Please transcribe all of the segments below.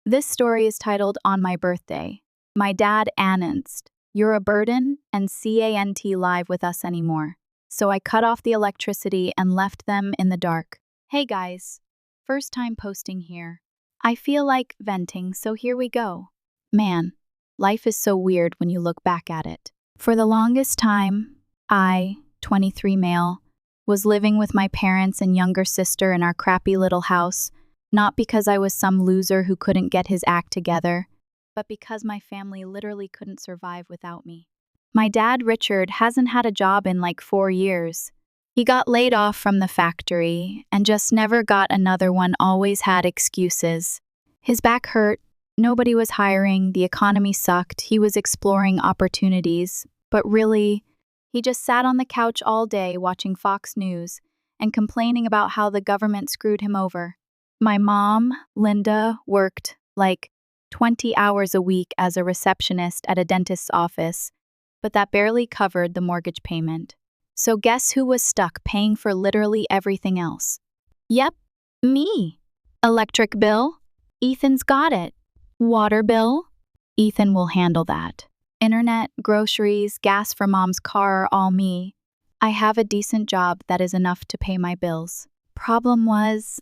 This story is titled On My Birthday. My dad announced, "You're a burden and can't live with us anymore." So I cut off the electricity and left them in the dark. Hey guys, first time posting here. I feel like venting, so here we go. Man, life is so weird when you look back at it. For the longest time, I, 23 male, was living with my parents and younger sister in our crappy little house, not because I was some loser who couldn't get his act together, but because my family literally couldn't survive without me. My dad, Richard, hasn't had a job in like 4 years. He got laid off from the factory and just never got another one, always had excuses. His back hurt, nobody was hiring, the economy sucked, he was exploring opportunities, but really, he just sat on the couch all day watching Fox News and complaining about how the government screwed him over. My mom, Linda, worked like 20 hours a week as a receptionist at a dentist's office, but that barely covered the mortgage payment. So guess who was stuck paying for literally everything else? Yep, me. Electric bill? Ethan's got it. Water bill? Ethan will handle that. Internet, groceries, gas for mom's car are all me. I have a decent job that is enough to pay my bills. Problem was,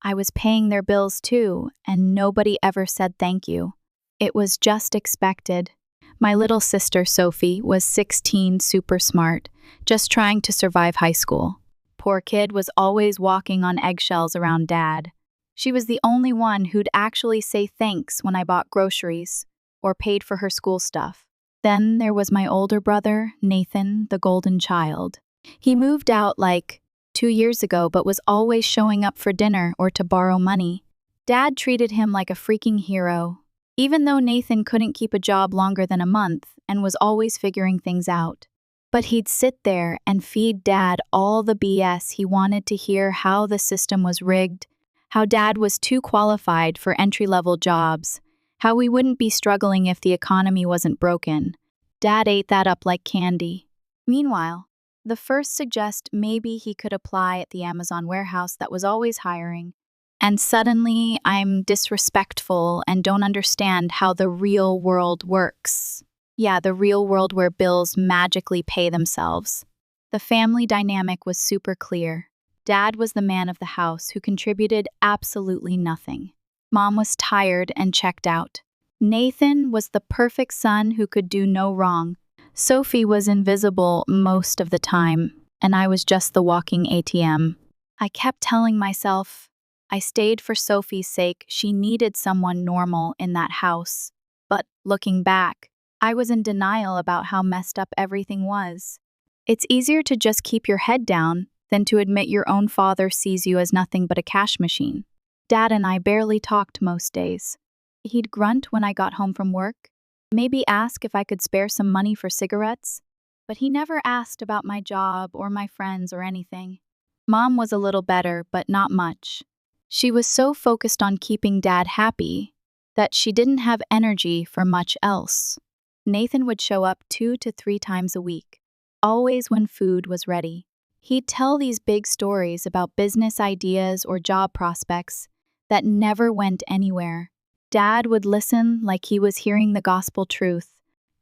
I was paying their bills too, and nobody ever said thank you. It was just expected. My little sister, Sophie, was 16, super smart, just trying to survive high school. Poor kid was always walking on eggshells around Dad. She was the only one who'd actually say thanks when I bought groceries or paid for her school stuff. Then there was my older brother, Nathan, the golden child. He moved out like 2 years ago, but was always showing up for dinner or to borrow money. Dad treated him like a freaking hero, even though Nathan couldn't keep a job longer than a month and was always figuring things out. But he'd sit there and feed Dad all the BS he wanted to hear, how the system was rigged, how Dad was too qualified for entry-level jobs, how we wouldn't be struggling if the economy wasn't broken. Dad ate that up like candy. Meanwhile, the first suggest maybe he could apply at the Amazon warehouse that was always hiring. And suddenly, I'm disrespectful and don't understand how the real world works. Yeah, the real world where bills magically pay themselves. The family dynamic was super clear. Dad was the man of the house who contributed absolutely nothing. Mom was tired and checked out. Nathan was the perfect son who could do no wrong. Sophie was invisible most of the time, and I was just the walking ATM. I kept telling myself, I stayed for Sophie's sake, she needed someone normal in that house. But looking back, I was in denial about how messed up everything was. It's easier to just keep your head down than to admit your own father sees you as nothing but a cash machine. Dad and I barely talked most days. He'd grunt when I got home from work, maybe ask if I could spare some money for cigarettes, but he never asked about my job or my friends or anything. Mom was a little better, but not much. She was so focused on keeping Dad happy that she didn't have energy for much else. Nathan would show up 2 to 3 times a week, always when food was ready. He'd tell these big stories about business ideas or job prospects that never went anywhere. Dad would listen like he was hearing the gospel truth.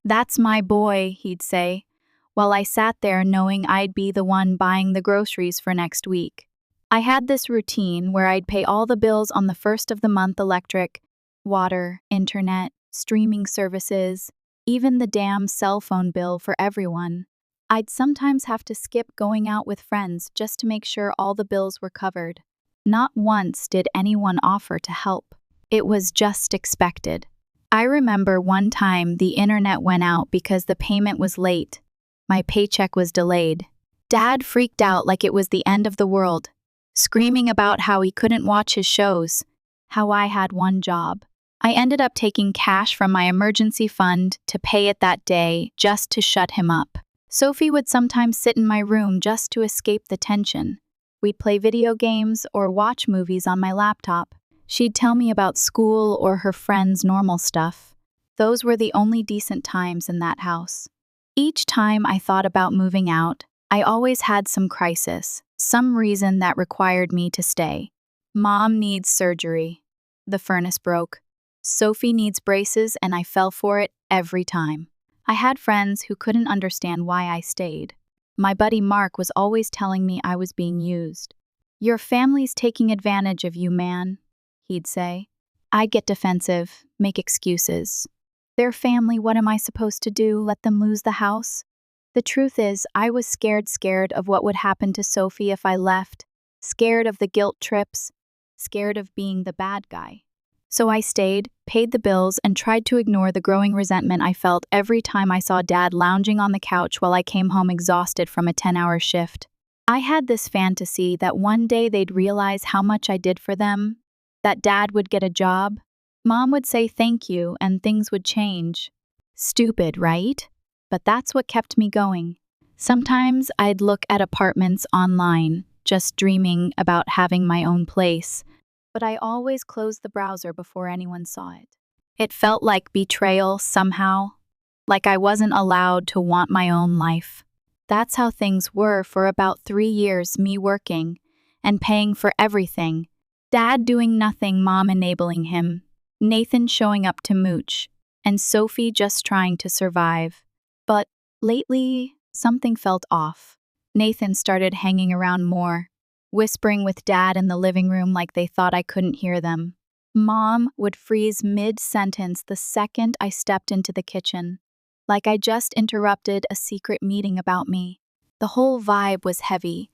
"That's my boy," he'd say, while I sat there knowing I'd be the one buying the groceries for next week. I had this routine where I'd pay all the bills on the first of the month: electric, water, internet, streaming services, even the damn cell phone bill for everyone. I'd sometimes have to skip going out with friends just to make sure all the bills were covered. Not once did anyone offer to help. It was just expected. I remember one time the internet went out because the payment was late. My paycheck was delayed. Dad freaked out like it was the end of the world, screaming about how he couldn't watch his shows, how I had one job. I ended up taking cash from my emergency fund to pay it that day just to shut him up. Sophie would sometimes sit in my room just to escape the tension. We'd play video games or watch movies on my laptop. She'd tell me about school or her friends' normal stuff. Those were the only decent times in that house. Each time I thought about moving out, I always had some crisis, some reason that required me to stay. Mom needs surgery. The furnace broke. Sophie needs braces, and I fell for it every time. I had friends who couldn't understand why I stayed. My buddy Mark was always telling me I was being used. "Your family's taking advantage of you, man," he'd say. I'd get defensive, make excuses. Their family, what am I supposed to do? Let them lose the house? The truth is, I was scared of what would happen to Sophie if I left, scared of the guilt trips, scared of being the bad guy. So I stayed, paid the bills, and tried to ignore the growing resentment I felt every time I saw Dad lounging on the couch while I came home exhausted from a 10-hour shift. I had this fantasy that one day they'd realize how much I did for them, that Dad would get a job, Mom would say thank you, and things would change. Stupid, right? But that's what kept me going. Sometimes I'd look at apartments online, just dreaming about having my own place, but I always closed the browser before anyone saw it. It felt like betrayal somehow, like I wasn't allowed to want my own life. That's how things were for about 3 years, me working and paying for everything. Dad doing nothing, Mom enabling him, Nathan showing up to mooch, and Sophie just trying to survive. But lately, something felt off. Nathan started hanging around more, whispering with Dad in the living room like they thought I couldn't hear them. Mom would freeze mid-sentence the second I stepped into the kitchen, like I just interrupted a secret meeting about me. The whole vibe was heavy,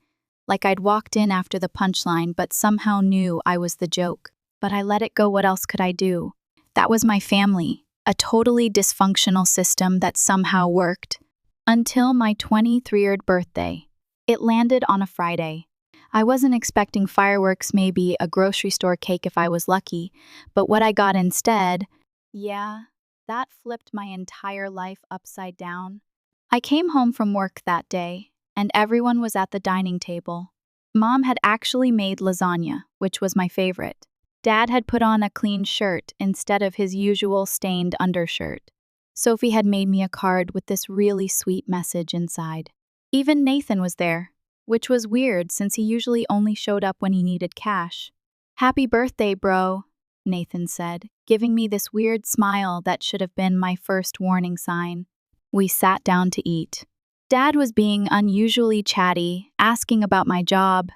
like I'd walked in after the punchline but somehow knew I was the joke. But I let it go. What else could I do? That was my family, a totally dysfunctional system that somehow worked. Until my 23rd birthday. It landed on a Friday. I wasn't expecting fireworks, maybe a grocery store cake if I was lucky, but what I got instead, that flipped my entire life upside down. I came home from work that day, and everyone was at the dining table. Mom had actually made lasagna, which was my favorite. Dad had put on a clean shirt instead of his usual stained undershirt. Sophie had made me a card with this really sweet message inside. Even Nathan was there, which was weird since he usually only showed up when he needed cash. "Happy birthday, bro," Nathan said, giving me this weird smile that should have been my first warning sign. We sat down to eat. Dad was being unusually chatty, asking about my job,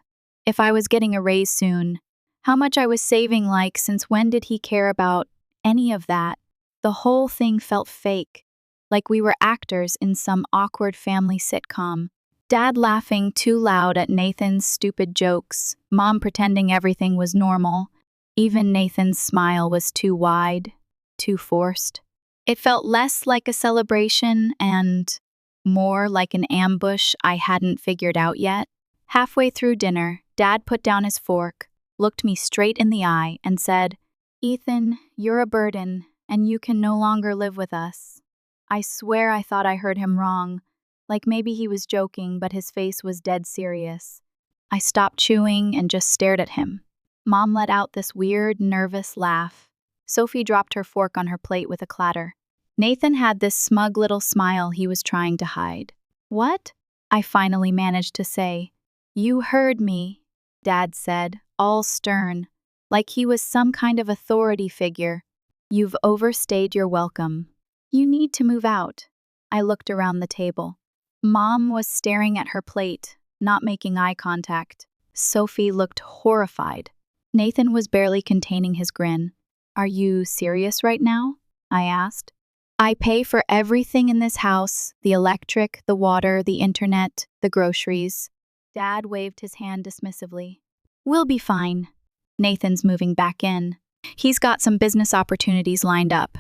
if I was getting a raise soon, how much I was saving, like since when did he care about any of that? The whole thing felt fake, like we were actors in some awkward family sitcom. Dad laughing too loud at Nathan's stupid jokes, Mom pretending everything was normal. Even Nathan's smile was too wide, too forced. It felt less like a celebration and more like an ambush I hadn't figured out yet. Halfway through dinner, Dad put down his fork, looked me straight in the eye, and said, "Ethan, you're a burden, and you can no longer live with us." I swear I thought I heard him wrong, like maybe he was joking, but his face was dead serious. I stopped chewing and just stared at him. Mom let out this weird, nervous laugh. Sophie dropped her fork on her plate with a clatter. Nathan had this smug little smile he was trying to hide. "What?" I finally managed to say. "You heard me," Dad said, all stern, like he was some kind of authority figure. "You've overstayed your welcome. You need to move out." I looked around the table. Mom was staring at her plate, not making eye contact. Sophie looked horrified. Nathan was barely containing his grin. "Are you serious right now?" I asked. "I pay for everything in this house, the electric, the water, the internet, the groceries." Dad waved his hand dismissively. "We'll be fine." Nathan's moving back in. He's got some business opportunities lined up.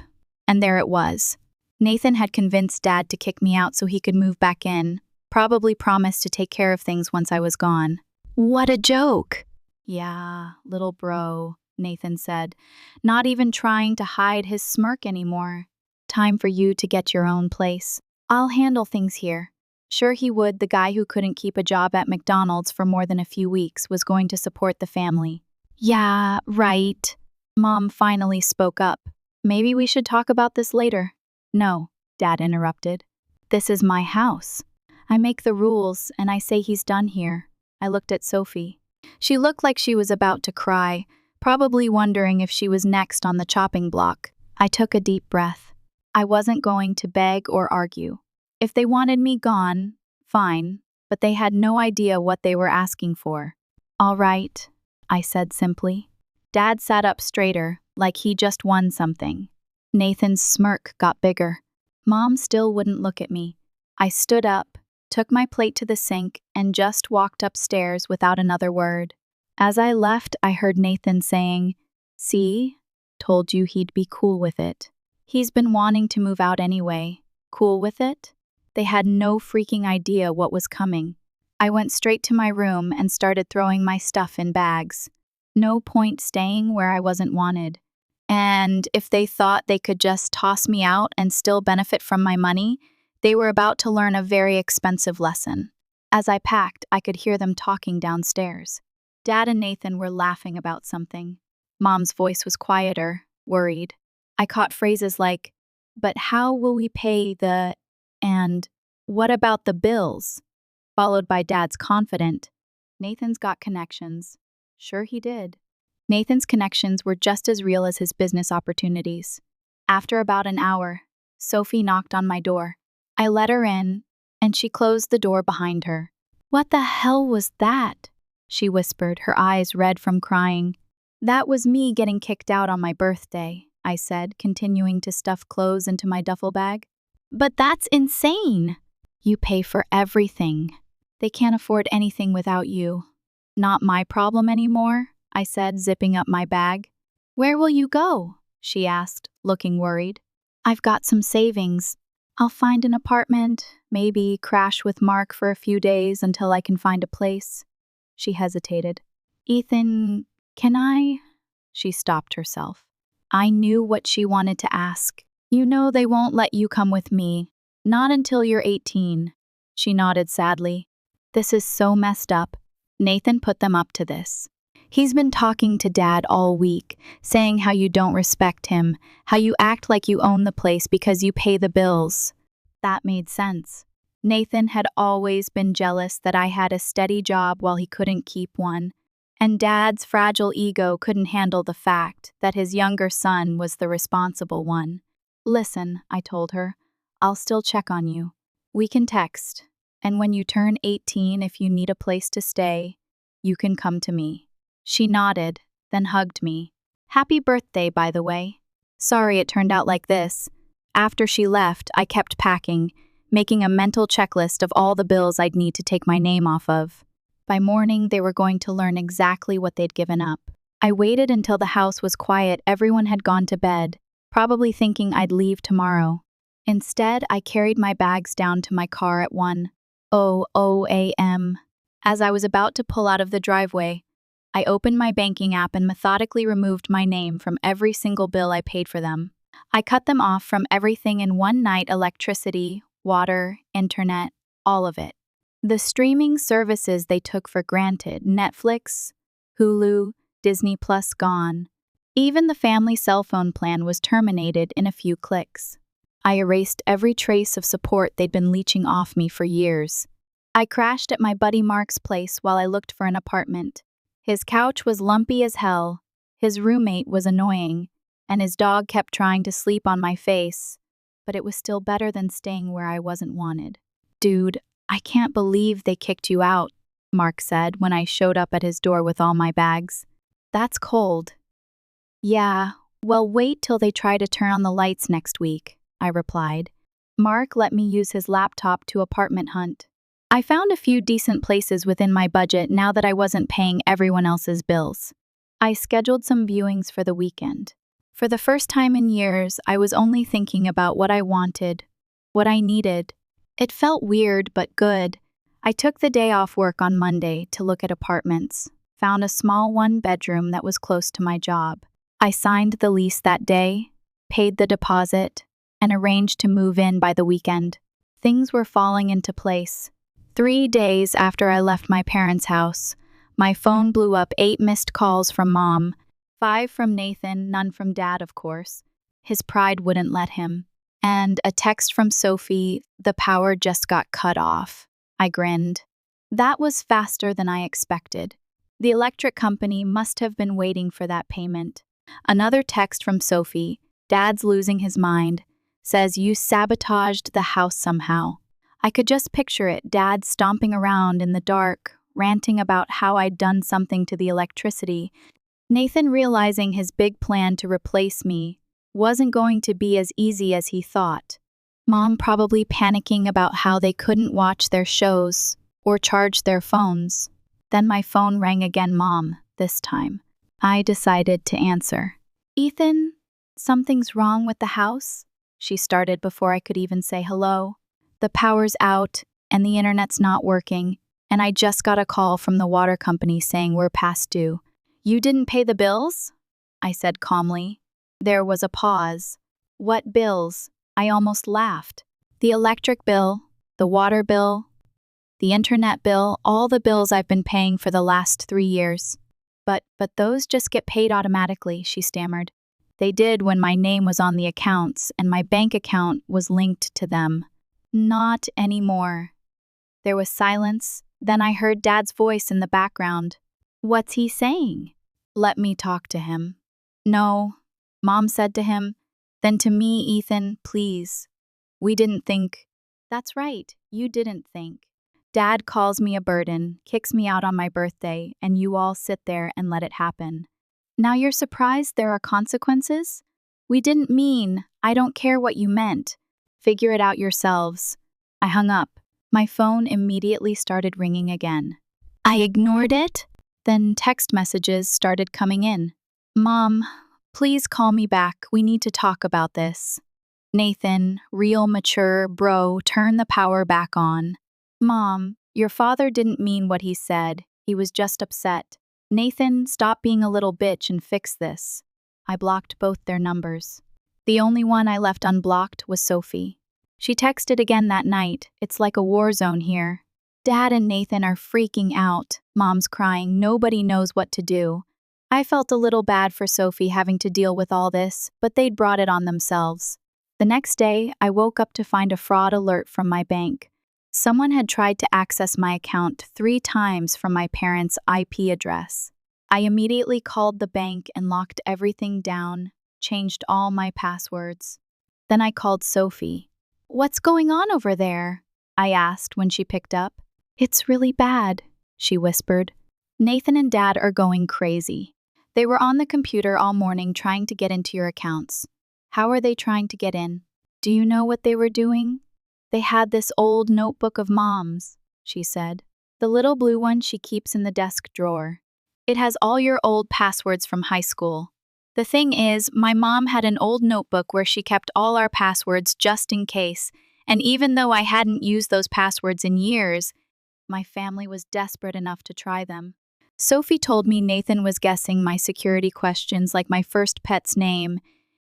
And there it was. Nathan had convinced Dad to kick me out so he could move back in, probably promised to take care of things once I was gone. What a joke! "Yeah, little bro," Nathan said, not even trying to hide his smirk anymore. "Time for you to get your own place. I'll handle things here." Sure he would, the guy who couldn't keep a job at McDonald's for more than a few weeks was going to support the family. "Yeah, right." Mom finally spoke up. "Maybe we should talk about this later." "No," Dad interrupted. "This is my house. I make the rules, and I say he's done here." I looked at Sophie. She looked like she was about to cry, probably wondering if she was next on the chopping block. I took a deep breath. I wasn't going to beg or argue. If they wanted me gone, fine, but they had no idea what they were asking for. All right, I said simply. Dad sat up straighter, like he just won something. Nathan's smirk got bigger. Mom still wouldn't look at me. I stood up, took my plate to the sink, and just walked upstairs without another word. As I left, I heard Nathan saying, "See? Told you he'd be cool with it. He's been wanting to move out anyway. Cool with it?" They had no freaking idea what was coming. I went straight to my room and started throwing my stuff in bags. No point staying where I wasn't wanted. And if they thought they could just toss me out and still benefit from my money, they were about to learn a very expensive lesson. As I packed, I could hear them talking downstairs. Dad and Nathan were laughing about something. Mom's voice was quieter, worried. I caught phrases like, "But how will we pay the," and "What about the bills?" Followed by Dad's confident, "Nathan's got connections." Sure he did. Nathan's connections were just as real as his business opportunities. After about an hour, Sophie knocked on my door. I let her in, and she closed the door behind her. "What the hell was that?" she whispered, her eyes red from crying. "That was me getting kicked out on my birthday," I said, continuing to stuff clothes into my duffel bag. "But that's insane! You pay for everything. They can't afford anything without you." "Not my problem anymore," I said, zipping up my bag. "Where will you go?" she asked, looking worried. "I've got some savings. I'll find an apartment, maybe crash with Mark for a few days until I can find a place." She hesitated. "Ethan, can I?" She stopped herself. I knew what she wanted to ask. "You know they won't let you come with me. Not until you're 18. She nodded sadly. "This is so messed up. Nathan put them up to this. He's been talking to Dad all week, saying how you don't respect him, how you act like you own the place because you pay the bills." That made sense. Nathan had always been jealous that I had a steady job while he couldn't keep one, and Dad's fragile ego couldn't handle the fact that his younger son was the responsible one. "Listen," I told her, "I'll still check on you. We can text, and when you turn 18, if you need a place to stay, you can come to me." She nodded, then hugged me. "Happy birthday, by the way. Sorry it turned out like this." After she left, I kept packing, making a mental checklist of all the bills I'd need to take my name off of. By morning, they were going to learn exactly what they'd given up. I waited until the house was quiet, everyone had gone to bed, probably thinking I'd leave tomorrow. Instead, I carried my bags down to my car at 1:00 a.m. As I was about to pull out of the driveway, I opened my banking app and methodically removed my name from every single bill I paid for them. I cut them off from everything in one night: electricity, water, internet, all of it. The streaming services they took for granted: Netflix, Hulu, Disney Plus gone. Even the family cell phone plan was terminated in a few clicks. I erased every trace of support they'd been leeching off me for years. I crashed at my buddy Mark's place while I looked for an apartment. His couch was lumpy as hell, his roommate was annoying, and his dog kept trying to sleep on my face, but it was still better than staying where I wasn't wanted. "Dude, I can't believe they kicked you out," Mark said when I showed up at his door with all my bags. "That's cold." "Yeah, well, wait till they try to turn on the lights next week," I replied. Mark let me use his laptop to apartment hunt. I found a few decent places within my budget now that I wasn't paying everyone else's bills. I scheduled some viewings for the weekend. For the first time in years, I was only thinking about what I wanted, what I needed. It felt weird but good. I took the day off work on Monday to look at apartments, found a small one-bedroom that was close to my job. I signed the lease that day, paid the deposit, and arranged to move in by the weekend. Things were falling into place. 3 days after I left my parents' house, my phone blew up 8 missed calls from Mom, 5 from Nathan, none from Dad, of course. His pride wouldn't let him. And a text from Sophie: "The power just got cut off." I grinned. That was faster than I expected. The electric company must have been waiting for that payment. Another text from Sophie, "Dad's losing his mind," says you sabotaged the house somehow. I could just picture it, Dad stomping around in the dark, ranting about how I'd done something to the electricity. Nathan realizing his big plan to replace me wasn't going to be as easy as he thought. Mom probably panicking about how they couldn't watch their shows or charge their phones. Then my phone rang again, Mom, this time. I decided to answer. "Ethan, something's wrong with the house?" she started before I could even say hello. "The power's out and the internet's not working, and I just got a call from the water company saying we're past due." "You didn't pay the bills?" I said calmly. There was a pause. "What bills?" I almost laughed. "The electric bill, the water bill, the internet bill, all the bills I've been paying for the last 3 years. But those just get paid automatically," she stammered. "They did when my name was on the accounts and my bank account was linked to them. Not anymore." There was silence. Then I heard Dad's voice in the background. "What's he saying?" "Let me talk to him." "No," Mom said to him. "Then to me, Ethan, please. We didn't think." "That's right, you didn't think. Dad calls me a burden, kicks me out on my birthday, and you all sit there and let it happen. Now you're surprised there are consequences? We didn't mean, I don't care what you meant. Figure it out yourselves." I hung up. My phone immediately started ringing again. I ignored it. Then text messages started coming in. "Mom, please call me back. We need to talk about this." "Nathan, real mature bro, turn the power back on." "Mom, your father didn't mean what he said. He was just upset." "Nathan, stop being a little bitch and fix this." I blocked both their numbers. The only one I left unblocked was Sophie. She texted again that night. "It's like a war zone here. Dad and Nathan are freaking out. Mom's crying. Nobody knows what to do." I felt a little bad for Sophie having to deal with all this, but they'd brought it on themselves. The next day, I woke up to find a fraud alert from my bank. Someone had tried to access my account 3 times from my parents' IP address. I immediately called the bank and locked everything down, changed all my passwords. Then I called Sophie. "What's going on over there?" I asked when she picked up. "It's really bad," she whispered. "Nathan and Dad are going crazy. They were on the computer all morning trying to get into your accounts." "How are they trying to get in?" "Do you know what they were doing? They had this old notebook of Mom's," she said. "The little blue one she keeps in the desk drawer. It has all your old passwords from high school. The thing is, my mom had an old notebook where she kept all our passwords just in case, and even though I hadn't used those passwords in years, my family was desperate enough to try them." Sophie told me Nathan was guessing my security questions like my first pet's name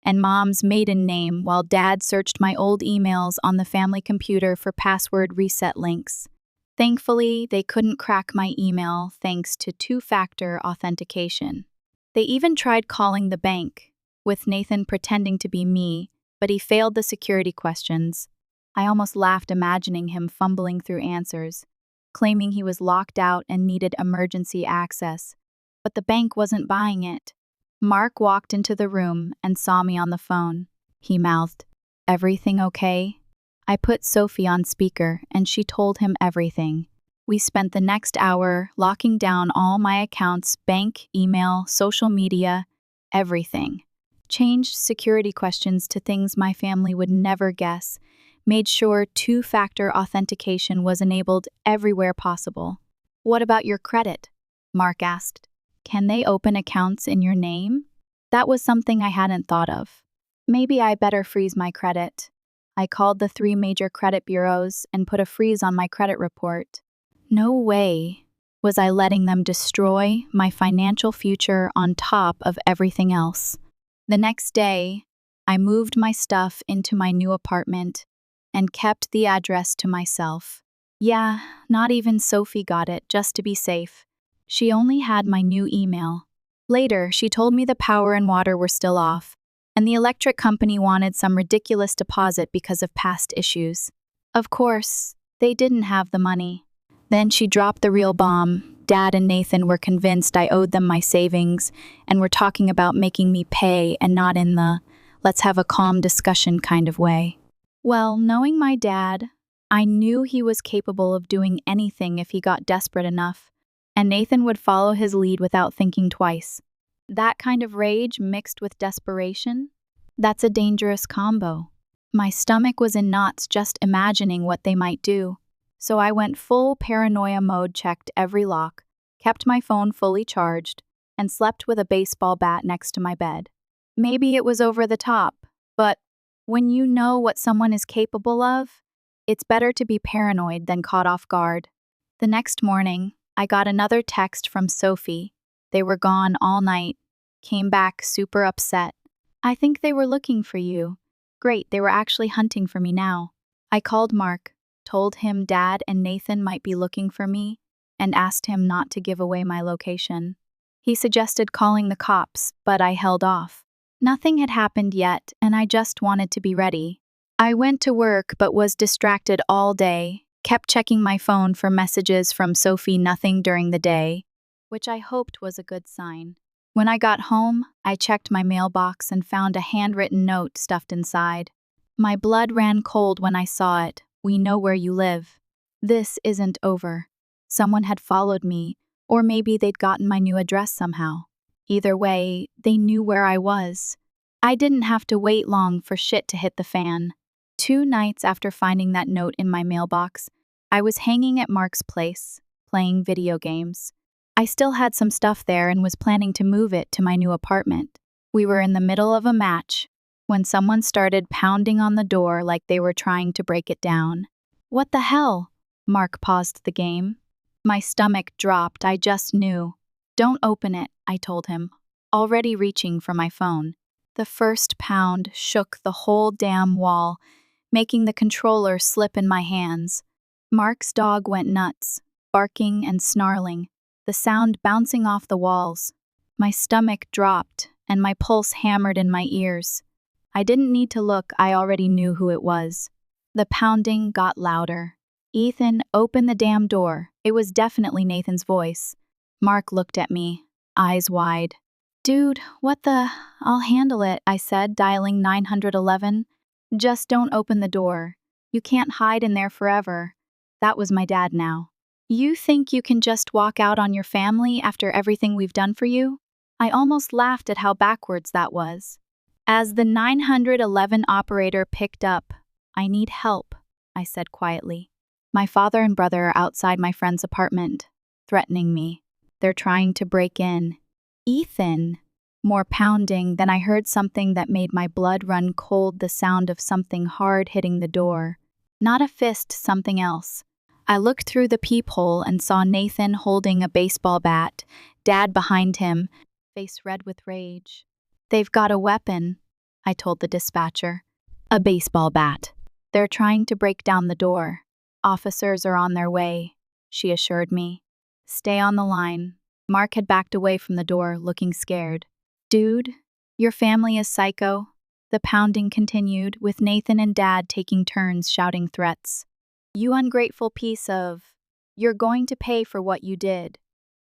and Mom's maiden name while Dad searched my old emails on the family computer for password reset links. Thankfully, they couldn't crack my email thanks to 2-factor authentication. They even tried calling the bank, with Nathan pretending to be me, but he failed the security questions. I almost laughed imagining him fumbling through answers, claiming he was locked out and needed emergency access. But the bank wasn't buying it. Mark walked into the room and saw me on the phone. He mouthed, "Everything okay?" I put Sophie on speaker and she told him everything. We spent the next hour locking down all my accounts, bank, email, social media, everything. Changed security questions to things my family would never guess. Made sure 2-factor authentication was enabled everywhere possible. "What about your credit?" Mark asked. "Can they open accounts in your name?" That was something I hadn't thought of. Maybe I better freeze my credit. I called the 3 major credit bureaus and put a freeze on my credit report. No way was I letting them destroy my financial future on top of everything else. The next day, I moved my stuff into my new apartment and kept the address to myself. Yeah, not even Sophie got it, just to be safe. She only had my new email. Later, she told me the power and water were still off, and the electric company wanted some ridiculous deposit because of past issues. Of course, they didn't have the money. Then she dropped the real bomb. Dad and Nathan were convinced I owed them my savings and were talking about making me pay and not in the let's have a calm discussion kind of way. Well, knowing my dad, I knew he was capable of doing anything if he got desperate enough, and Nathan would follow his lead without thinking twice. That kind of rage mixed with desperation, that's a dangerous combo. My stomach was in knots just imagining what they might do. So I went full paranoia mode, checked every lock, kept my phone fully charged, and slept with a baseball bat next to my bed. Maybe it was over the top, but when you know what someone is capable of, it's better to be paranoid than caught off guard. The next morning, I got another text from Sophie. They were gone all night, came back super upset. I think they were looking for you. Great, they were actually hunting for me now. I called Mark, told him Dad and Nathan might be looking for me, and asked him not to give away my location. He suggested calling the cops, but I held off. Nothing had happened yet, and I just wanted to be ready. I went to work but was distracted all day, kept checking my phone for messages from Sophie, nothing during the day, which I hoped was a good sign. When I got home, I checked my mailbox and found a handwritten note stuffed inside. My blood ran cold when I saw it. We know where you live. This isn't over. Someone had followed me, or maybe they'd gotten my new address somehow. Either way, they knew where I was. I didn't have to wait long for shit to hit the fan. 2 nights after finding that note in my mailbox, I was hanging at Mark's place, playing video games. I still had some stuff there and was planning to move it to my new apartment. We were in the middle of a match when someone started pounding on the door like they were trying to break it down. What the hell? Mark paused the game. My stomach dropped, I just knew. Don't open it, I told him, already reaching for my phone. The first pound shook the whole damn wall, making the controller slip in my hands. Mark's dog went nuts, barking and snarling, the sound bouncing off the walls. My stomach dropped, and my pulse hammered in my ears. I didn't need to look, I already knew who it was. The pounding got louder. Ethan, open the damn door. It was definitely Nathan's voice. Mark looked at me, eyes wide. Dude, what the? I'll handle it, I said, dialing 911. Just don't open the door. You can't hide in there forever. That was my dad now. You think you can just walk out on your family after everything we've done for you? I almost laughed at how backwards that was. As the 911 operator picked up, I need help, I said quietly. My father and brother are outside my friend's apartment, threatening me. They're trying to break in. Ethan! More pounding, then I heard something that made my blood run cold, the sound of something hard hitting the door. Not a fist, something else. I looked through the peephole and saw Nathan holding a baseball bat, Dad behind him, face red with rage. They've got a weapon, I told the dispatcher. A baseball bat. They're trying to break down the door. Officers are on their way, she assured me. Stay on the line. Mark had backed away from the door, looking scared. Dude, your family is psycho. The pounding continued, with Nathan and Dad taking turns shouting threats. You ungrateful piece of... You're going to pay for what you did.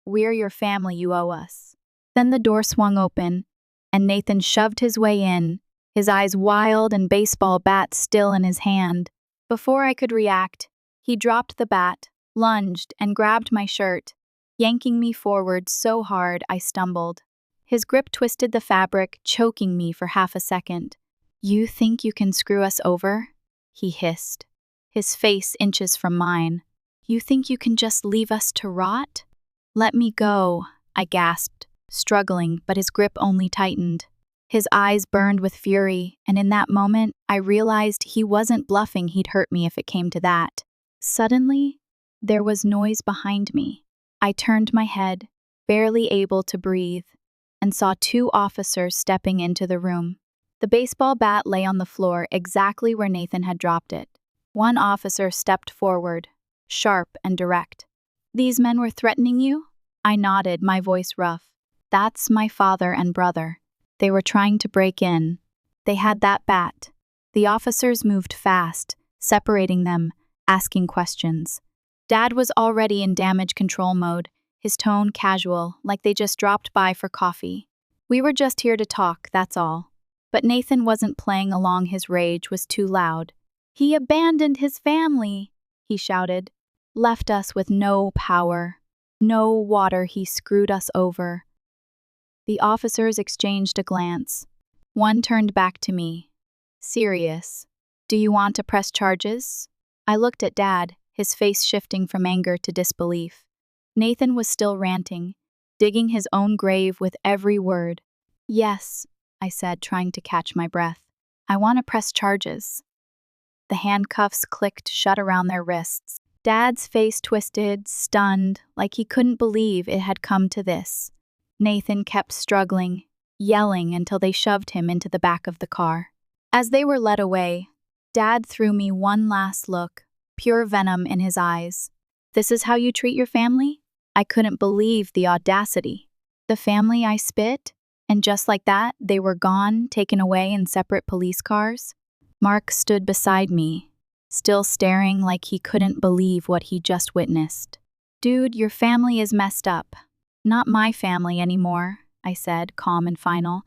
We're your family, you owe us. Then the door swung open, and Nathan shoved his way in, his eyes wild and baseball bat still in his hand. Before I could react, he dropped the bat, lunged, and grabbed my shirt, yanking me forward so hard I stumbled. His grip twisted the fabric, choking me for half a second. You think you can screw us over? He hissed, his face inches from mine. You think you can just leave us to rot? Let me go, I gasped, struggling, but his grip only tightened. His eyes burned with fury, and in that moment, I realized he wasn't bluffing. He'd hurt me if it came to that. Suddenly, there was noise behind me. I turned my head, barely able to breathe, and saw 2 officers stepping into the room. The baseball bat lay on the floor exactly where Nathan had dropped it. One officer stepped forward, sharp and direct. These men were threatening you? I nodded, my voice rough. That's my father and brother. They were trying to break in. They had that bat. The officers moved fast, separating them, asking questions. Dad was already in damage control mode, his tone casual, like they just dropped by for coffee. We were just here to talk, that's all. But Nathan wasn't playing along. His rage was too loud. He abandoned his family, he shouted. Left us with no power, no water. He screwed us over. The officers exchanged a glance. One turned back to me. Serious. Do you want to press charges? I looked at Dad, his face shifting from anger to disbelief. Nathan was still ranting, digging his own grave with every word. Yes, I said, trying to catch my breath. I want to press charges. The handcuffs clicked shut around their wrists. Dad's face twisted, stunned, like he couldn't believe it had come to this. Nathan kept struggling, yelling until they shoved him into the back of the car. As they were led away, Dad threw me one last look, pure venom in his eyes. This is how you treat your family? I couldn't believe the audacity. The family I spit? And just like that, they were gone, taken away in separate police cars? Mark stood beside me, still staring like he couldn't believe what he just witnessed. Dude, your family is messed up. Not my family anymore, I said, calm and final,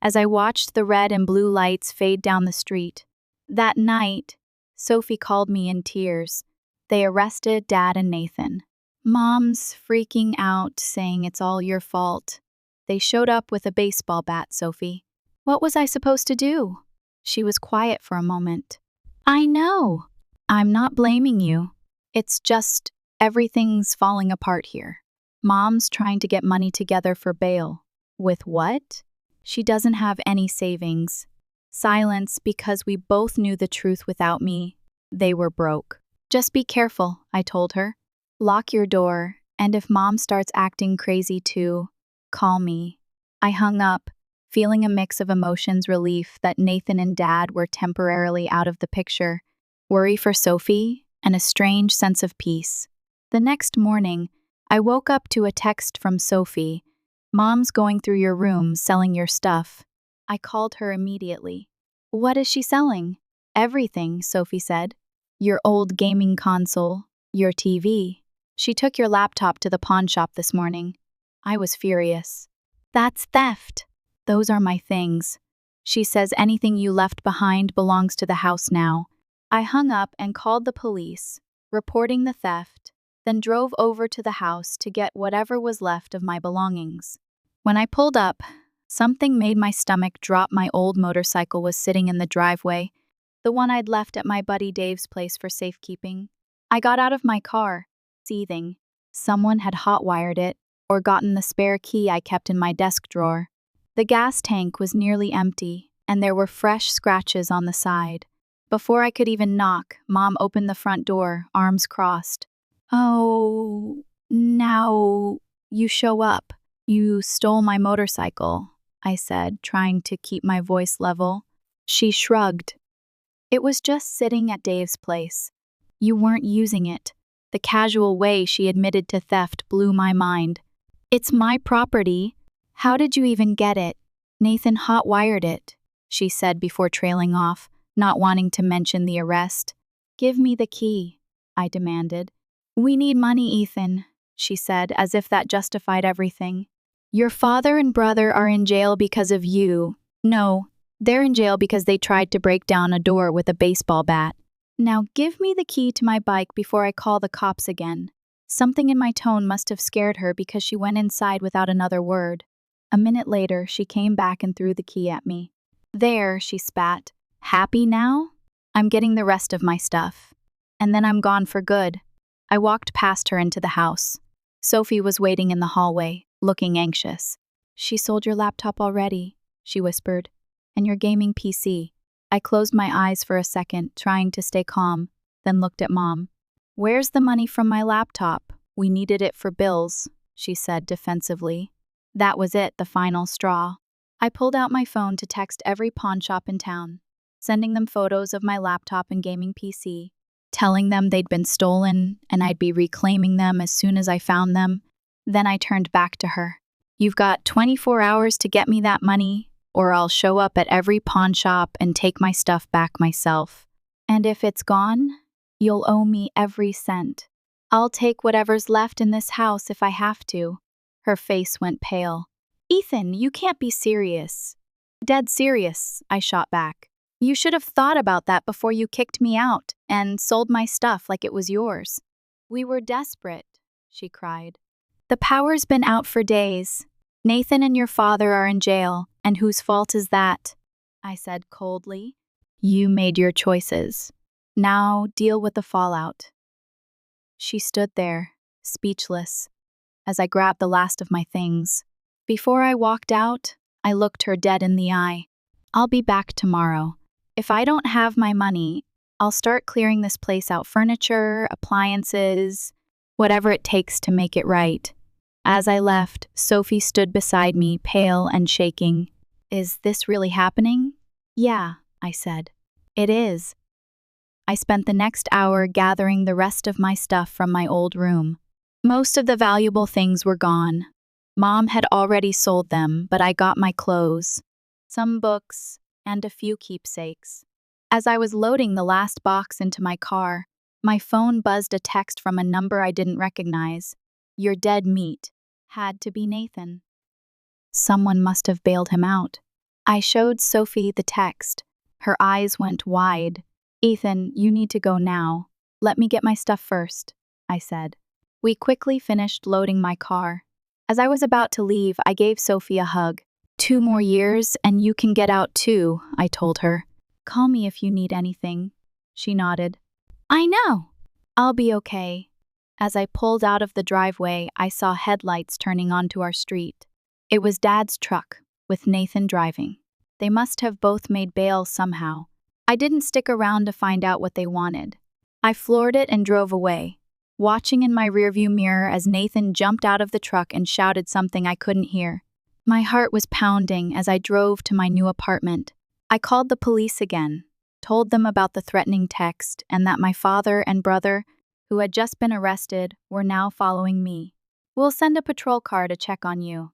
as I watched the red and blue lights fade down the street. That night, Sophie called me in tears. They arrested Dad and Nathan. Mom's freaking out, saying it's all your fault. They showed up with a baseball bat, Sophie. What was I supposed to do? She was quiet for a moment. I know. I'm not blaming you. It's just everything's falling apart here. Mom's trying to get money together for bail. With what? She doesn't have any savings. Silence because we both knew the truth without me. They were broke. Just be careful, I told her. Lock your door, and if Mom starts acting crazy too, call me. I hung up, feeling a mix of emotions, relief that Nathan and Dad were temporarily out of the picture, worry for Sophie, and a strange sense of peace. The next morning, I woke up to a text from Sophie. Mom's going through your room, selling your stuff. I called her immediately. What is she selling? Everything, Sophie said. Your old gaming console, your TV. She took your laptop to the pawn shop this morning. I was furious. That's theft. Those are my things. She says anything you left behind belongs to the house now. I hung up and called the police, reporting the theft, then drove over to the house to get whatever was left of my belongings. When I pulled up, something made my stomach drop. My old motorcycle was sitting in the driveway, the one I'd left at my buddy Dave's place for safekeeping. I got out of my car, seething. Someone had hotwired it or gotten the spare key I kept in my desk drawer. The gas tank was nearly empty, and there were fresh scratches on the side. Before I could even knock, Mom opened the front door, arms crossed. Oh, now you show up. You stole my motorcycle, I said, trying to keep my voice level. She shrugged. It was just sitting at Dave's place. You weren't using it. The casual way she admitted to theft blew my mind. It's my property. How did you even get it? Nathan hot-wired it, she said before trailing off, not wanting to mention the arrest. Give me the key, I demanded. We need money, Ethan, she said, as if that justified everything. Your father and brother are in jail because of you. No, they're in jail because they tried to break down a door with a baseball bat. Now give me the key to my bike before I call the cops again. Something in my tone must have scared her because she went inside without another word. A minute later, she came back and threw the key at me. There, she spat. Happy now? I'm getting the rest of my stuff. And then I'm gone for good. I walked past her into the house. Sophie was waiting in the hallway, looking anxious. She sold your laptop already, she whispered. And your gaming PC. I closed my eyes for a second, trying to stay calm, then looked at Mom. Where's the money from my laptop? We needed it for bills, she said defensively. That was it, the final straw. I pulled out my phone to text every pawn shop in town, sending them photos of my laptop and gaming PC, telling them they'd been stolen and I'd be reclaiming them as soon as I found them. Then I turned back to her. You've got 24 hours to get me that money, or I'll show up at every pawn shop and take my stuff back myself. And if it's gone, you'll owe me every cent. I'll take whatever's left in this house if I have to. Her face went pale. Ethan, you can't be serious. Dead serious, I shot back. You should have thought about that before you kicked me out and sold my stuff like it was yours. We were desperate, she cried. The power's been out for days. Nathan and your father are in jail, and whose fault is that? I said coldly. You made your choices. Now deal with the fallout. She stood there, speechless, as I grabbed the last of my things. Before I walked out, I looked her dead in the eye. I'll be back tomorrow. If I don't have my money, I'll start clearing this place out, furniture, appliances, whatever it takes to make it right. As I left, Sophie stood beside me, pale and shaking. Is this really happening? Yeah, I said. It is. I spent the next hour gathering the rest of my stuff from my old room. Most of the valuable things were gone. Mom had already sold them, but I got my clothes, some books, and a few keepsakes. As I was loading the last box into my car, my phone buzzed a text from a number I didn't recognize. Your dead meat. Had to be Nathan. Someone must have bailed him out. I showed Sophie the text. Her eyes went wide. Ethan, you need to go now. Let me get my stuff first, I said. We quickly finished loading my car. As I was about to leave, I gave Sophie a hug. 2 more years and you can get out too, I told her. Call me if you need anything. She nodded. I know. I'll be okay. As I pulled out of the driveway, I saw headlights turning onto our street. It was Dad's truck, with Nathan driving. They must have both made bail somehow. I didn't stick around to find out what they wanted. I floored it and drove away, watching in my rearview mirror as Nathan jumped out of the truck and shouted something I couldn't hear. My heart was pounding as I drove to my new apartment. I called the police again, told them about the threatening text and that my father and brother, who had just been arrested, were now following me. We'll send a patrol car to check on you,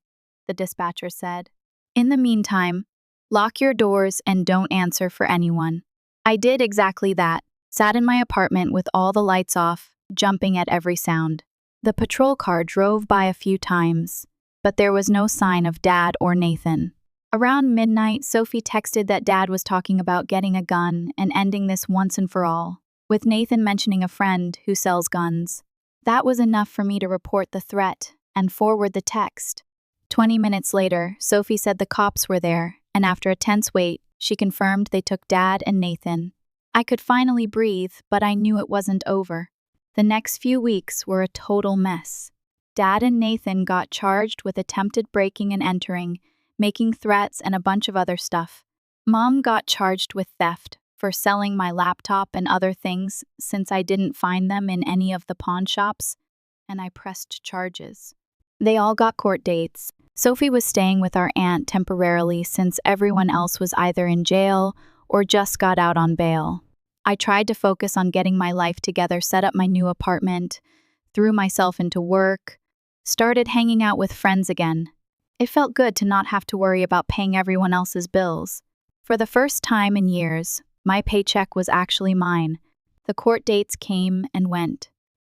the dispatcher said. In the meantime, lock your doors and don't answer for anyone. I did exactly that, sat in my apartment with all the lights off, jumping at every sound. The patrol car drove by a few times, but there was no sign of Dad or Nathan. Around midnight, Sophie texted that Dad was talking about getting a gun and ending this once and for all, with Nathan mentioning a friend who sells guns. That was enough for me to report the threat and forward the text. 20 minutes later, Sophie said the cops were there, and after a tense wait, she confirmed they took Dad and Nathan. I could finally breathe, but I knew it wasn't over. The next few weeks were a total mess. Dad and Nathan got charged with attempted breaking and entering, making threats and a bunch of other stuff. Mom got charged with theft for selling my laptop and other things since I didn't find them in any of the pawn shops, and I pressed charges. They all got court dates. Sophie was staying with our aunt temporarily since everyone else was either in jail or just got out on bail. I tried to focus on getting my life together, set up my new apartment, threw myself into work, started hanging out with friends again. It felt good to not have to worry about paying everyone else's bills. For the first time in years, my paycheck was actually mine. The court dates came and went.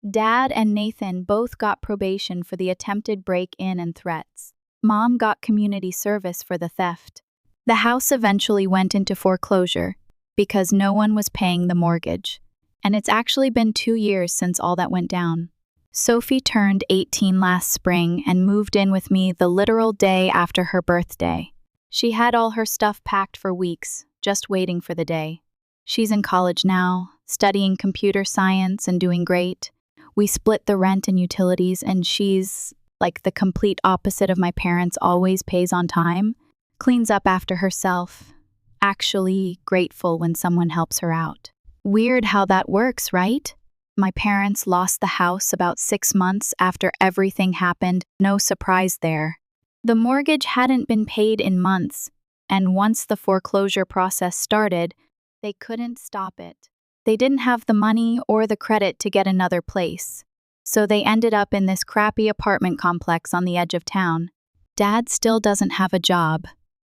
Dad and Nathan both got probation for the attempted break-in and threats. Mom got community service for the theft. The house eventually went into foreclosure because no one was paying the mortgage. And it's actually been 2 years since all that went down. Sophie turned 18 last spring and moved in with me the literal day after her birthday. She had all her stuff packed for weeks, just waiting for the day. She's in college now, studying computer science and doing great. We split the rent and utilities, and she's, like the complete opposite of my parents, always pays on time, cleans up after herself, actually grateful when someone helps her out. Weird how that works, right? My parents lost the house about 6 months after everything happened, no surprise there. The mortgage hadn't been paid in months, and once the foreclosure process started, they couldn't stop it. They didn't have the money or the credit to get another place, so they ended up in this crappy apartment complex on the edge of town. Dad still doesn't have a job.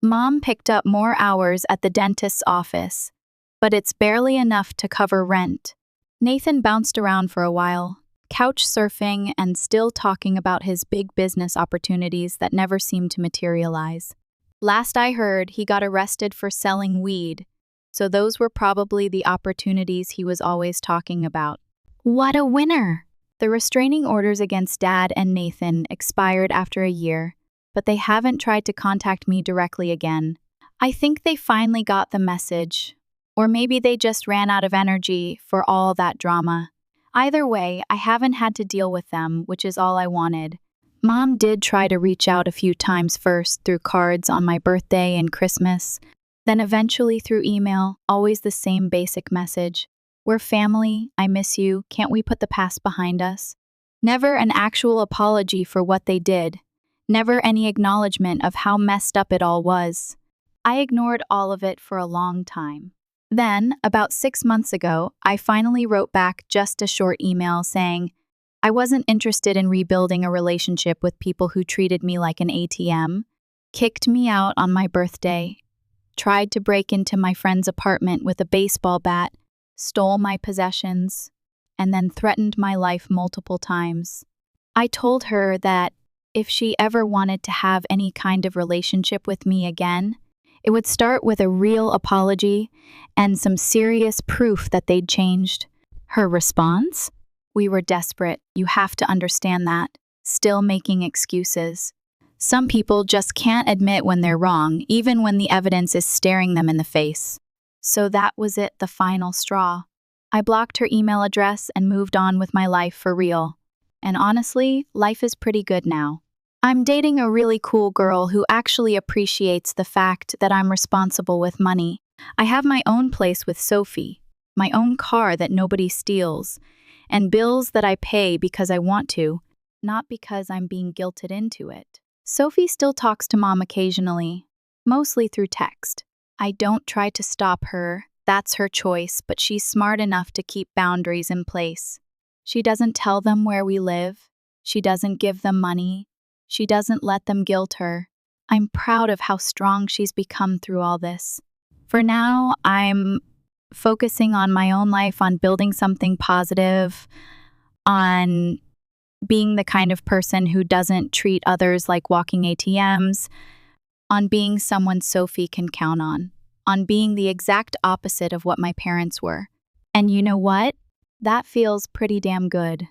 Mom picked up more hours at the dentist's office, but it's barely enough to cover rent. Nathan bounced around for a while, couch surfing and still talking about his big business opportunities that never seemed to materialize. Last I heard, he got arrested for selling weed, so those were probably the opportunities he was always talking about. What a winner! The restraining orders against Dad and Nathan expired after a year, but they haven't tried to contact me directly again. I think they finally got the message, or maybe they just ran out of energy for all that drama. Either way, I haven't had to deal with them, which is all I wanted. Mom did try to reach out a few times, first through cards on my birthday and Christmas, then eventually through email, always the same basic message. We're family, I miss you, can't we put the past behind us? Never an actual apology for what they did. Never any acknowledgement of how messed up it all was. I ignored all of it for a long time. Then, about 6 months ago, I finally wrote back just a short email saying, I wasn't interested in rebuilding a relationship with people who treated me like an ATM, kicked me out on my birthday, tried to break into my friend's apartment with a baseball bat, stole my possessions, and then threatened my life multiple times. I told her that if she ever wanted to have any kind of relationship with me again, it would start with a real apology and some serious proof that they'd changed. Her response? We were desperate, you have to understand that. Still making excuses. Some people just can't admit when they're wrong, even when the evidence is staring them in the face. So that was it, the final straw. I blocked her email address and moved on with my life for real. And honestly, life is pretty good now. I'm dating a really cool girl who actually appreciates the fact that I'm responsible with money. I have my own place with Sophie, my own car that nobody steals, and bills that I pay because I want to, not because I'm being guilted into it. Sophie still talks to Mom occasionally, mostly through text. I don't try to stop her, that's her choice, but she's smart enough to keep boundaries in place. She doesn't tell them where we live. She doesn't give them money. She doesn't let them guilt her. I'm proud of how strong she's become through all this. For now, I'm focusing on my own life, on building something positive, on being the kind of person who doesn't treat others like walking ATMs, on being someone Sophie can count on being the exact opposite of what my parents were. And you know what? That feels pretty damn good.